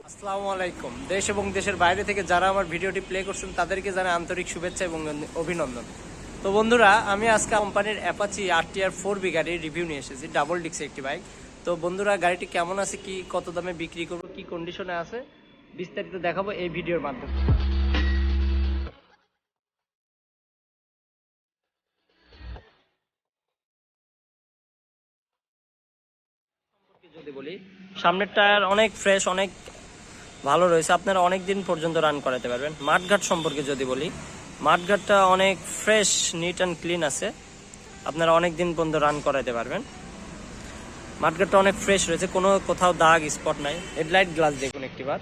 আসসালামু আলাইকুম। দেশ এবং দেশের বাইরে থেকে যারা আমার ভিডিওটি প্লে করছেন তাদেরকে জানাই আন্তরিক শুভেচ্ছা এবং অভিনন্দন। তো বন্ধুরা, আমি আজকে কোম্পানির অ্যাপাচি RTR 4B গাড়ির রিভিউ নিয়ে এসেছি, ডাবল ডিক্সের একটি বাইক। তো বন্ধুরা, গাড়িটি কেমন আছে, কি কত দামে বিক্রি করবো, কি কন্ডিশনে আছে, বিস্তারিত দেখাবো এই ভিডিওর মাধ্যমে। যদি বলি, সামনের টায়ার অনেক ফ্রেশ, অনেক ভালো রয়েছে, আপনারা অনেক দিন পর্যন্ত রান করাতে পারবেন। মাঠঘাট সম্পর্কে যদি বলি, মাঠঘাটটা অনেক ফ্রেশ, নিট অ্যান্ড ক্লিন আছে, আপনারা অনেক দিন পর্যন্ত রান করাতে পারবেন। মাঠঘাটটা অনেক ফ্রেশ রয়েছে, কোনো কোথাও দাগ স্পট নাই। হেডলাইট গ্লাস দেখুন একটিবার,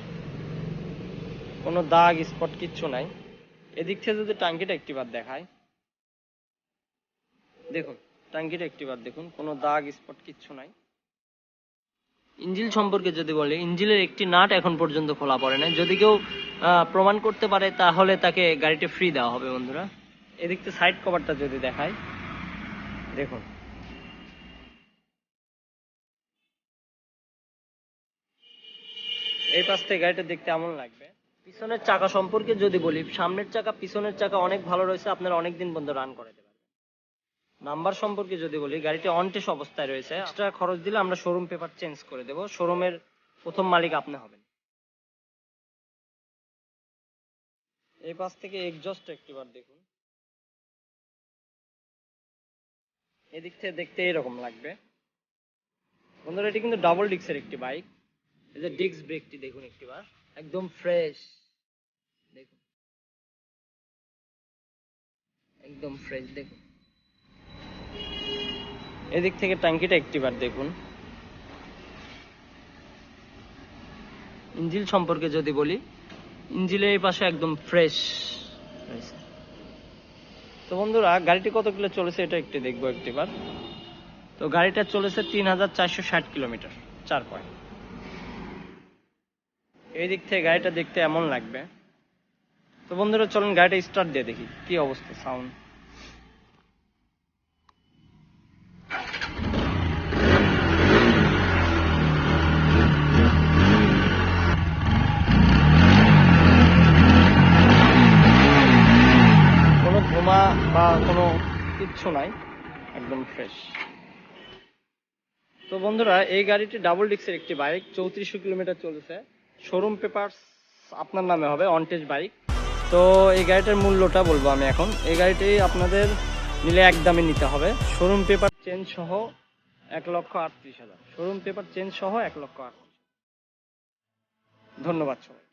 কোনো দাগ স্পট কিচ্ছু নাই। এদিক থেকে যদি টাঙ্কিটা একটিবার দেখায়, দেখুন টাঙ্কিটা একটিবার দেখুন, কোনো দাগ স্পট কিচ্ছু নাই। ইঞ্জিল সম্পর্কে যদি বলি, ইঞ্জিলের একটি নাট এখন পর্যন্ত খোলা পড়ে নাই। যদি কেউ প্রমাণ করতে পারে তাহলে তাকে গাড়িটি ফ্রি দেওয়া হবে বন্ধুরা। এদিক থেকে সাইড কভারটা যদি দেখায়, দেখুন এই পাশ থেকে গাড়িটা দেখতে এমন লাগবে। পিছনের চাকা সম্পর্কে যদি বলি, সামনের চাকা পিছনের চাকা অনেক ভালো রয়েছে, আপনারা অনেক দিন পর্যন্ত রান করাতে পারবেন। নাম্বার সম্পর্কে যদি বলি, গাড়িটি অন টেস্ট অবস্থায় রয়েছে, এক্সট্রা খরচ দিলে আমরা শোরুম পেপার চেঞ্জ করে দেবো, শোরুমের প্রথম মালিক আপনি হবেন। এই পাশ থেকে এক্সজস্ট একটিবার দেখুন, এদিক থেকে দেখতে এরকম লাগবে বন্ধুরা। এটি কিন্তু ডাবল ডিক্সের একটি বাইক। এই যে ডিক্স ব্রেকটি দেখুন একটিবার, একদম ফ্রেশ, দেখুন একদম ফ্রেশ। দেখুন এদিক থেকে ট্যাঙ্কিটা একটিবার দেখুন। ইঞ্জিল সম্পর্কে যদি বলি, ইঞ্জিলের এই পাশে একদম ফ্রেশ রয়েছে। তো বন্ধুরা, গাড়িটি কত কিলো চলেছে এটা একটু দেখবো একটিবার। তো গাড়িটা চলেছে 3460 কিলোমিটার, 4 পয়েন্ট। এই দিক থেকে গাড়িটা দেখতে এমন লাগবে। তো বন্ধুরা, চলুন গাড়িটা স্টার্ট দিয়ে দেখি কি অবস্থা, সাউন্ড। কোনো ধোঁয়া বা কোনো কিচ্ছু নাই, একদম ফ্রেশ। তো বন্ধুরা, এই গাড়িটি ডাবল ডিক্সের একটি বাইক, 3400 কিলোমিটার চলেছে। শোরুম পেপারস আপনার নামে হবে, অন টেস্ট বাইক। তো এই গাড়িটার মূল্যটা বলবো আমি এখন। এই গাড়িটি আপনাদের নিলে একদমই নিতে হবে, শোরুম পেপার চেঞ্জ সহ 1,38,000। শোরুম পেপার চেঞ্জ সহ 1,38,000। ধন্যবাদ সবাই।